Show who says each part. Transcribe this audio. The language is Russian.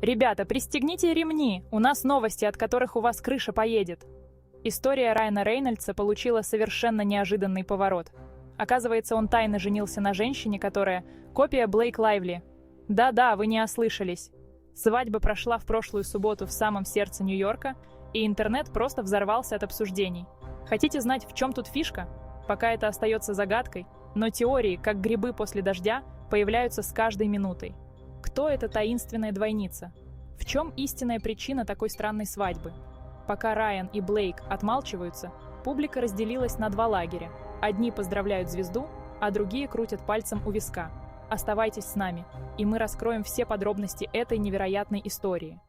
Speaker 1: Ребята, пристегните ремни, у нас новости, от которых у вас крыша поедет. История Райана Рейнольдса получила совершенно неожиданный поворот. Оказывается, он тайно женился на женщине, которая копия Блейк Лайвли. Да-да, вы не ослышались. Свадьба прошла в прошлую субботу в самом сердце Нью-Йорка, и интернет просто взорвался от обсуждений. Хотите знать, в чем тут фишка? Пока это остается загадкой, но теории, как грибы после дождя, появляются с каждой минутой. Кто эта таинственная двойница? В чем истинная причина такой странной свадьбы? Пока Райан и Блейк отмалчиваются, публика разделилась на два лагеря. Одни поздравляют звезду, а другие крутят пальцем у виска. Оставайтесь с нами, и мы раскроем все подробности этой невероятной истории.